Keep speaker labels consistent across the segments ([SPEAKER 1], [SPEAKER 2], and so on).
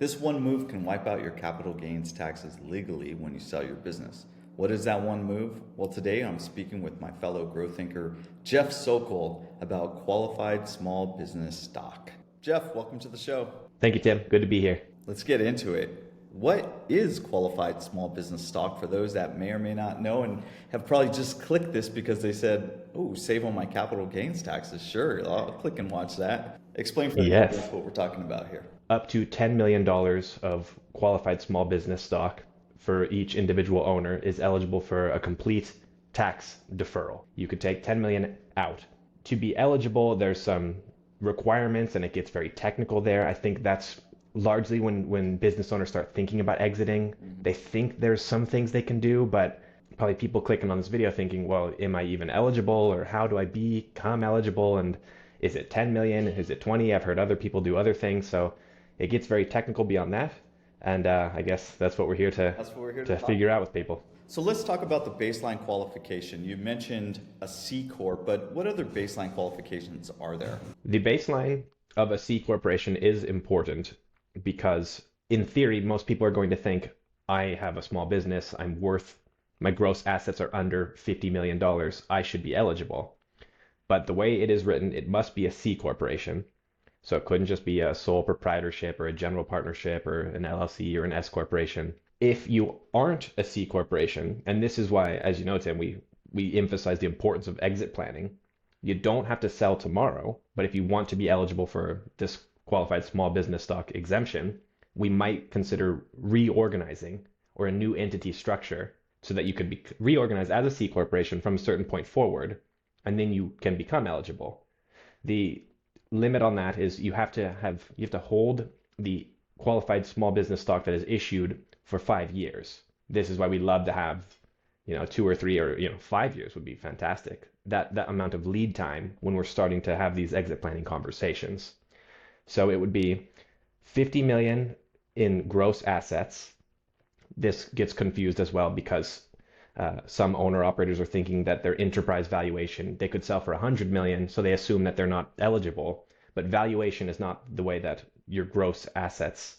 [SPEAKER 1] This one move can wipe out your capital gains taxes legally when you sell your business. What is that one move? Well, today I'm speaking with my fellow growth thinker, Geoff Sokol, about qualified small business stock. Geoff, welcome to the show.
[SPEAKER 2] Thank you, Tim. Good to be here.
[SPEAKER 1] Let's get into it. What is qualified small business stock for those that may or may not know and have probably just clicked this because they said, oh, save on my capital gains taxes? Sure, I'll click and watch that. Explain for the audience
[SPEAKER 2] Yes.
[SPEAKER 1] what we're talking about here.
[SPEAKER 2] Up to $10 million of qualified small business stock for each individual owner is eligible for a complete tax deferral. You could take 10 million out. To be eligible, there's some requirements and it gets very technical there. I think that's largely when business owners start thinking about exiting. They think there's some things they can do, but probably people clicking on this video thinking, well, am I even eligible, or how do I become eligible? And is it 10 million? Is it 20? I've heard other people do other things. So it gets very technical beyond that. And I guess that's what we're here to,
[SPEAKER 1] That's what we're here
[SPEAKER 2] to
[SPEAKER 1] to talk
[SPEAKER 2] figure out with people.
[SPEAKER 1] So let's talk about the baseline qualification. You mentioned a C Corp, but what other baseline qualifications are there?
[SPEAKER 2] The baseline of a C corporation is important because in theory, most people are going to think, I have a small business, my gross assets are under $50 million, I should be eligible. But the way it is written, it must be a C corporation. So it couldn't just be a sole proprietorship or a general partnership or an LLC or an S corporation. If you aren't a C corporation, and this is why, as you know, Tim, we emphasize the importance of exit planning. You don't have to sell tomorrow, but if you want to be eligible for this qualified small business stock exemption, we might consider reorganizing or a new entity structure so that you could be reorganized as a C corporation from a certain point forward, and then you can become eligible. The limit on that is you have to hold the qualified small business stock that is issued for 5 years. This is why we love to have, 2 or 3 or 5 years would be fantastic. That amount of lead time when we're starting to have these exit planning conversations. So it would be 50 million in gross assets. This gets confused as well because some owner operators are thinking that their enterprise valuation, they could sell for 100 million, so they assume that they're not eligible. But valuation is not the way that your gross assets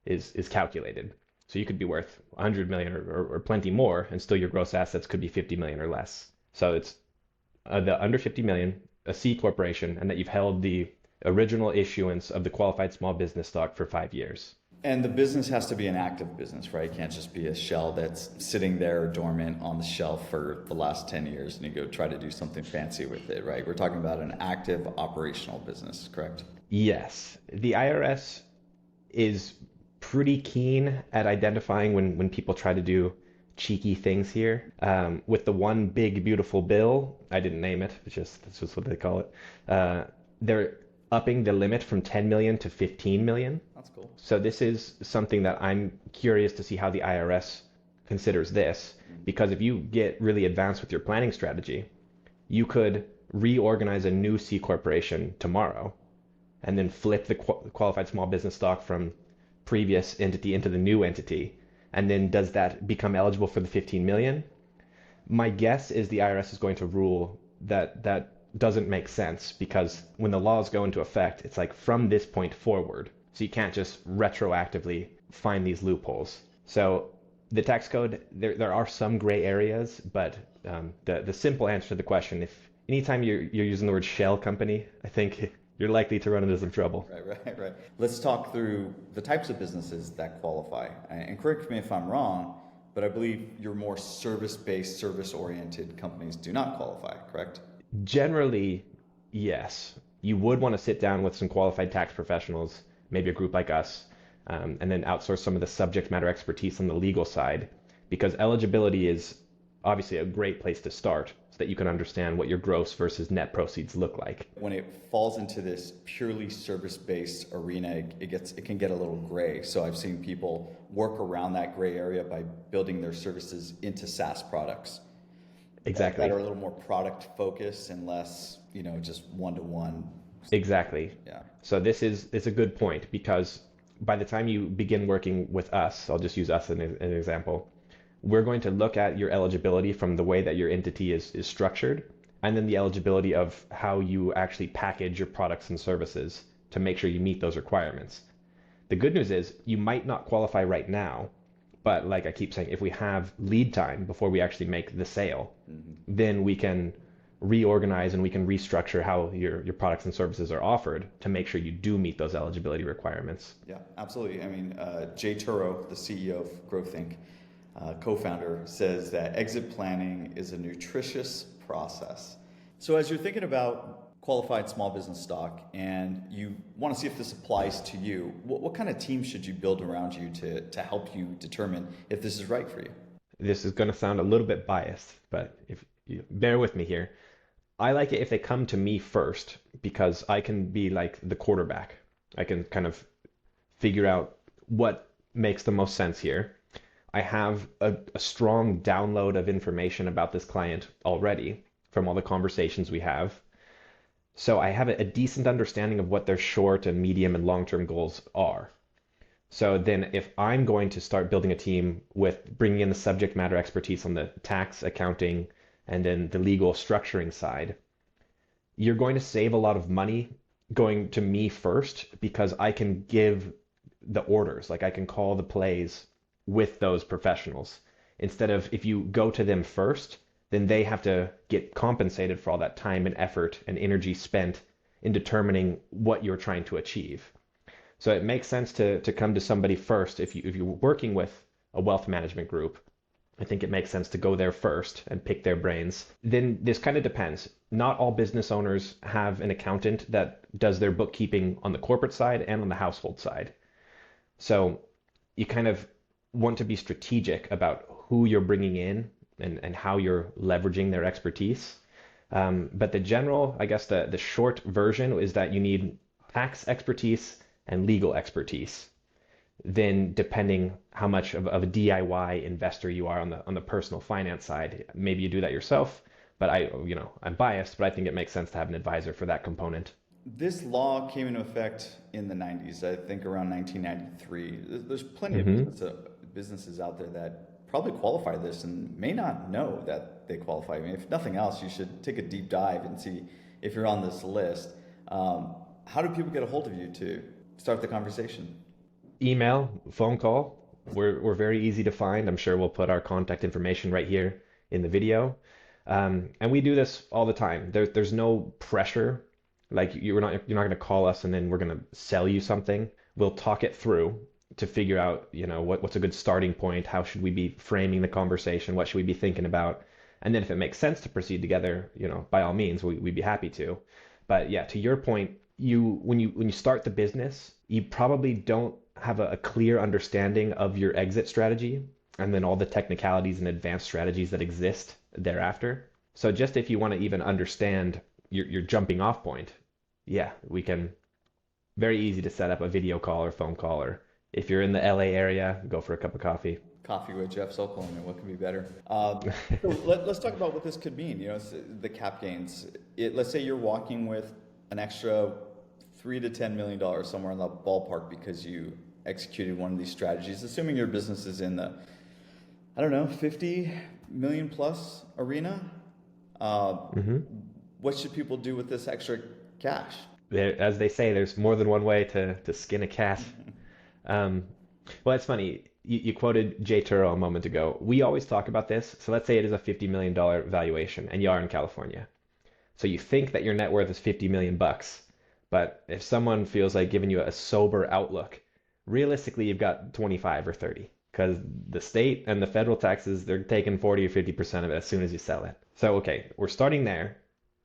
[SPEAKER 2] is calculated. So you could be worth 100 million or plenty more, and still your gross assets could be 50 million or less. So it's the under 50 million, a C corporation, and that you've held the original issuance of the qualified small business stock for 5 years.
[SPEAKER 1] And the business has to be an active business, right? It can't just be a shell that's sitting there dormant on the shelf for the last 10 years and you go try to do something fancy with it, right? We're talking about an active operational business, correct?
[SPEAKER 2] Yes. The IRS is pretty keen at identifying when people try to do cheeky things here. With the one big beautiful bill, I didn't name it, that's just what they call it. They're upping the limit from 10 million to 15 million.
[SPEAKER 1] That's cool.
[SPEAKER 2] So this is something that I'm curious to see how the IRS considers this, because if you get really advanced with your planning strategy, you could reorganize a new C corporation tomorrow and then flip the qualified small business stock from previous entity into the new entity. And then does that become eligible for the 15 million? My guess is the IRS is going to rule that that doesn't make sense, because when the laws go into effect, it's like from this point forward. So you can't just retroactively find these loopholes. So the tax code, there are some gray areas, but the simple answer to the question, if anytime you're using the word shell company, I think you're likely to run into some trouble.
[SPEAKER 1] Right. Let's talk through the types of businesses that qualify. And correct me if I'm wrong, but I believe your more service-based, service-oriented companies do not qualify, correct?
[SPEAKER 2] Generally, yes. You would want to sit down with some qualified tax professionals, maybe a group like us, and then outsource some of the subject matter expertise on the legal side, because eligibility is obviously a great place to start so that you can understand what your gross versus net proceeds look like.
[SPEAKER 1] When it falls into this purely service-based arena, it can get a little gray. So I've seen people work around that gray area by building their services into SaaS products.
[SPEAKER 2] Exactly.
[SPEAKER 1] That are a little more product focused and less, just one-to-one.
[SPEAKER 2] Exactly.
[SPEAKER 1] Yeah.
[SPEAKER 2] So it's a good point, because by the time you begin working with us, I'll just use us as an example, we're going to look at your eligibility from the way that your entity is structured, and then the eligibility of how you actually package your products and services to make sure you meet those requirements. The good news is you might not qualify right now, but like I keep saying, if we have lead time before we actually make the sale, then we can reorganize and we can restructure how your products and services are offered to make sure you do meet those eligibility requirements.
[SPEAKER 1] Yeah, absolutely. I mean, Jay Turo, the CEO of GrowthInc, co-founder, says that exit planning is a nutritious process. So as you're thinking about qualified small business stock and you want to see if this applies to you, what kind of team should you build around you to help you determine if this is right for you?
[SPEAKER 2] This is going to sound a little bit biased, but if you bear with me here, I like it if they come to me first because I can be like the quarterback. I can kind of figure out what makes the most sense here. I have a strong download of information about this client already from all the conversations we have. So I have a decent understanding of what their short and medium and long-term goals are. So then if I'm going to start building a team with bringing in the subject matter expertise on the tax, accounting, and then the legal structuring side, you're going to save a lot of money going to me first because I can give the orders, like I can call the plays with those professionals. Instead of if you go to them first, then they have to get compensated for all that time and effort and energy spent in determining what you're trying to achieve. So it makes sense to come to somebody first if you're working with a wealth management group. I think it makes sense to go there first and pick their brains. Then this kind of depends. Not all business owners have an accountant that does their bookkeeping on the corporate side and on the household side. So you kind of want to be strategic about who you're bringing in and how you're leveraging their expertise. But the general, I guess the short version is that you need tax expertise and legal expertise. Then depending how much of a DIY investor you are on the personal finance side, maybe you do that yourself. But I'm biased, but I think it makes sense to have an advisor for that component.
[SPEAKER 1] This law came into effect in the 90s, I think around 1993. There's plenty of
[SPEAKER 2] Mm-hmm.
[SPEAKER 1] businesses out there that probably qualify this and may not know that they qualify. I mean, if nothing else, you should take a deep dive and see if you're on this list. How do people get a hold of you to start the conversation?
[SPEAKER 2] Email, phone call. We're very easy to find. I'm sure we'll put our contact information right here in the video. And we do this all the time. There's no pressure. Like you're not going to call us and then we're going to sell you something. We'll talk it through to figure out, what's a good starting point. How should we be framing the conversation? What should we be thinking about? And then if it makes sense to proceed together, by all means, we'd be happy to. But yeah, to your point, when you start the business, you probably don't have a clear understanding of your exit strategy and then all the technicalities and advanced strategies that exist thereafter. So just if you want to even understand your jumping off point, yeah, we can very easy to set up a video call or phone call, or if you're in the LA area, go for a cup of coffee.
[SPEAKER 1] Coffee with Geoff Sokol. I mean, what could be better? So let's talk about what this could mean. The cap gains. Let's say you're walking with an extra $3 to $10 million somewhere in the ballpark because you executed one of these strategies. Assuming your business is in the, I don't know, 50 million plus arena.
[SPEAKER 2] Mm-hmm.
[SPEAKER 1] What should people do with this extra cash?
[SPEAKER 2] As they say, there's more than one way to skin a cat. Well, it's funny. You quoted Jay Turo a moment ago. We always talk about this. So let's say it is a $50 million valuation and you are in California. So you think that your net worth is 50 million bucks. But if someone feels like giving you a sober outlook, realistically, you've got 25 or 30 because the state and the federal taxes, they're taking 40 or 50% of it as soon as you sell it. So, okay, we're starting there.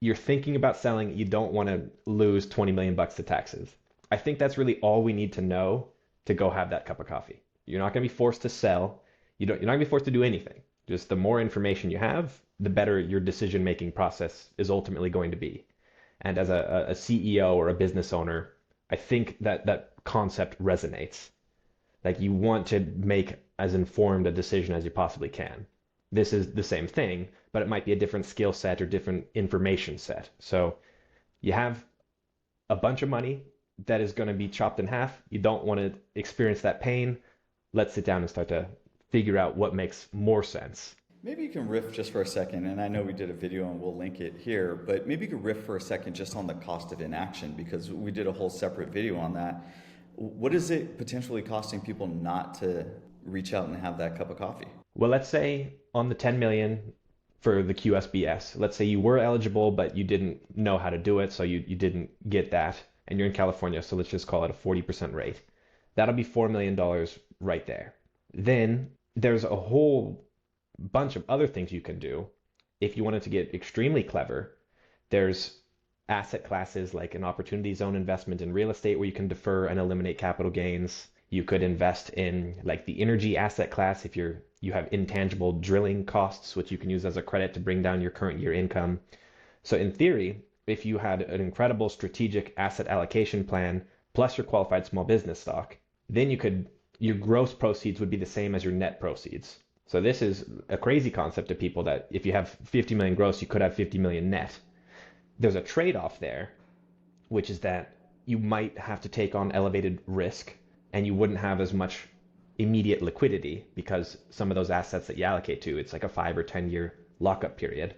[SPEAKER 2] You're thinking about selling. You don't want to lose 20 million bucks to taxes. I think that's really all we need to know to go have that cup of coffee. You're not going to be forced to sell. You're not going to be forced to do anything. Just the more information you have, the better your decision-making process is ultimately going to be. And as a CEO or a business owner, I think that concept resonates. Like you want to make as informed a decision as you possibly can. This is the same thing, but it might be a different skill set or different information set. So you have a bunch of money that is going to be chopped in half. You don't want to experience that pain. Let's sit down and start to figure out what makes more sense.
[SPEAKER 1] Maybe you can riff just for a second, and I know we did a video and we'll link it here, but maybe you could riff for a second just on the cost of inaction because we did a whole separate video on that. What is it potentially costing people not to reach out and have that cup of coffee?
[SPEAKER 2] Well, let's say on the 10 million for the QSBS, let's say you were eligible, but you didn't know how to do it, so you didn't get that, and you're in California, so let's just call it a 40% rate. That'll be $4 million right there. Then there's a whole bunch of other things you can do. If you wanted to get extremely clever, there's asset classes like an opportunity zone investment in real estate where you can defer and eliminate capital gains. You could invest in like the energy asset class if you have intangible drilling costs, which you can use as a credit to bring down your current year income. So in theory, if you had an incredible strategic asset allocation plan plus your qualified small business stock, then your gross proceeds would be the same as your net proceeds. So this is a crazy concept to people that if you have 50 million gross, you could have 50 million net. There's a trade-off there, which is that you might have to take on elevated risk and you wouldn't have as much immediate liquidity because some of those assets that you allocate to, it's like a 5 or 10 year lockup period.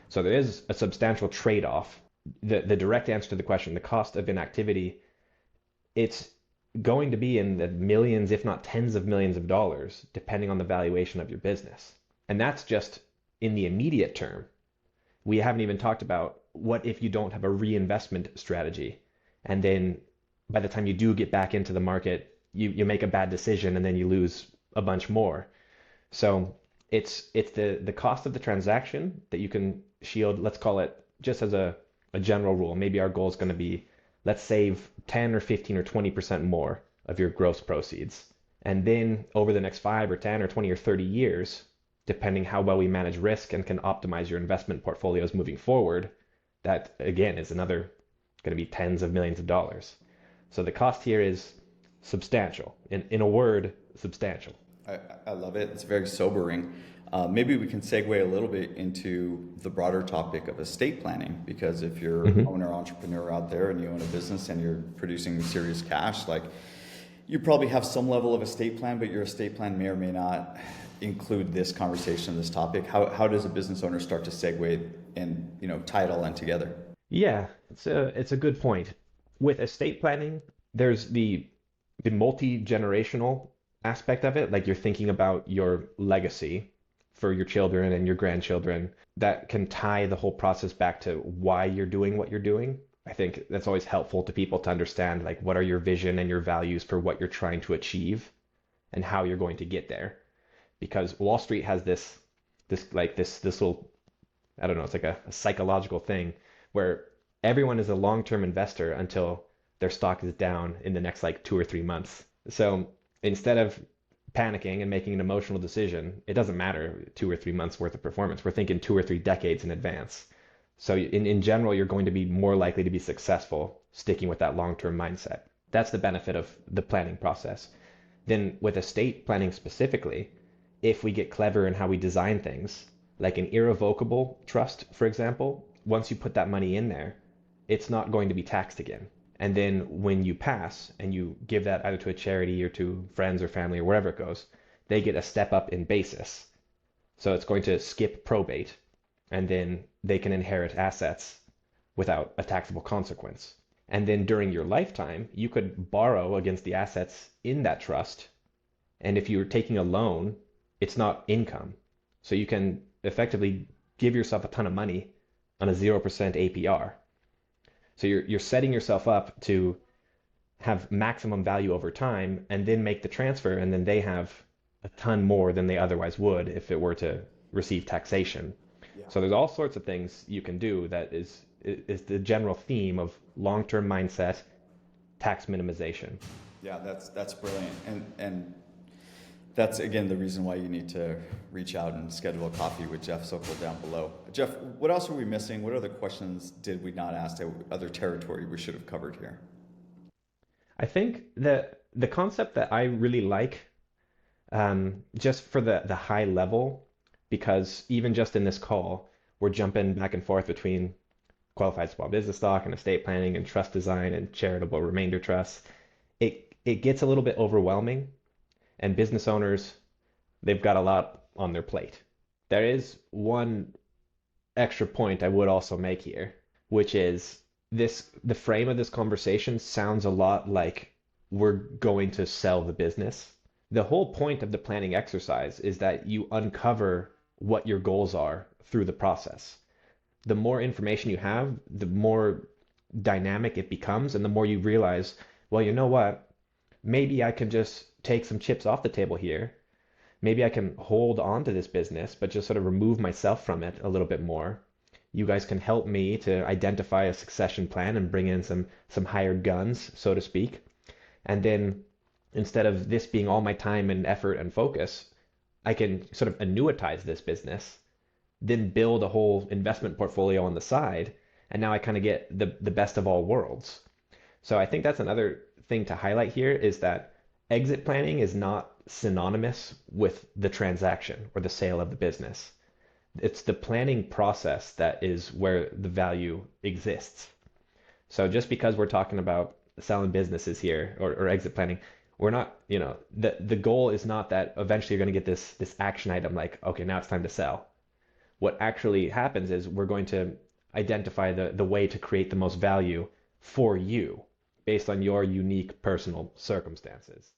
[SPEAKER 2] So there is a substantial trade-off. The direct answer to the question, the cost of inactivity, it's going to be in the millions, if not tens of millions of dollars, depending on the valuation of your business. And that's just in the immediate term. We haven't even talked about what if you don't have a reinvestment strategy. And then by the time you do get back into the market, you make a bad decision and then you lose a bunch more. So it's the cost of the transaction that you can shield, let's call it just as a general rule. Maybe our goal is going to be let's save 10 or 15 or 20% more of your gross proceeds. And then over the next 5 or 10 or 20 or 30 years, depending how well we manage risk and can optimize your investment portfolios moving forward, that again is another going to be tens of millions of dollars. So the cost here is substantial. In a word, substantial.
[SPEAKER 1] I love it. It's very sobering. Maybe we can segue a little bit into the broader topic of estate planning, because if you're an owner entrepreneur out there and you own a business and you're producing serious cash, like you probably have some level of estate plan, but your estate plan may or may not include this conversation, this topic. How does a business owner start to segue and tie it all in together?
[SPEAKER 2] Yeah, it's a good point. With estate planning, there's the multi-generational aspect of it, like you're thinking about your legacy for your children and your grandchildren that can tie the whole process back to why you're doing what you're doing. I think that's always helpful to people to understand like what are your vision and your values for what you're trying to achieve and how you're going to get there. Because Wall Street has this little, I don't know, it's like a psychological thing where everyone is a long-term investor until their stock is down in the next like 2 or 3 months. So instead of panicking and making an emotional decision, it doesn't matter 2 or 3 months worth of performance. We're thinking 2 or 3 decades in advance. So in general, you're going to be more likely to be successful sticking with that long-term mindset. That's the benefit of the planning process. Then with estate planning specifically, if we get clever in how we design things, like an irrevocable trust, for example, once you put that money in there, it's not going to be taxed again. And then when you pass and you give that either to a charity or to friends or family or wherever it goes, they get a step up in basis. So it's going to skip probate, and then they can inherit assets without a taxable consequence. And then during your lifetime, you could borrow against the assets in that trust. And if you're taking a loan, it's not income. So you can effectively give yourself a ton of money on a 0% APR. So you're setting yourself up to have maximum value over time and then make the transfer, and then they have a ton more than they otherwise would if it were to receive taxation. Yeah. So there's all sorts of things you can do that is the general theme of long-term mindset, tax minimization.
[SPEAKER 1] Yeah, that's brilliant. And that's, again, the reason why you need to reach out and schedule a coffee with Geoff Sokol down below. Geoff, what else are we missing? What other questions did we not ask, other territory we should have covered here?
[SPEAKER 2] I think that the concept that I really like, just for the high level, because even just in this call, we're jumping back and forth between qualified small business stock and estate planning and trust design and charitable remainder trusts. It gets a little bit overwhelming. And business owners, they've got a lot on their plate. There is one extra point I would also make here, which is the frame of this conversation sounds a lot like we're going to sell the business. The whole point of the planning exercise is that you uncover what your goals are through the process. The more information you have, the more dynamic it becomes, and the more you realize, well, you know what? Maybe I can just take some chips off the table here. Maybe I can hold on to this business, but just sort of remove myself from it a little bit more. You guys can help me to identify a succession plan and bring in some hired guns, so to speak. And then instead of this being all my time and effort and focus, I can sort of annuitize this business, then build a whole investment portfolio on the side. And now I kind of get the best of all worlds. So I think that's another thing to highlight here is that exit planning is not synonymous with the transaction or the sale of the business. It's the planning process that is where the value exists. So just because we're talking about selling businesses here or exit planning, we're not, the goal is not that eventually you're going to get this action item like, okay, now it's time to sell. What actually happens is we're going to identify the way to create the most value for you based on your unique personal circumstances.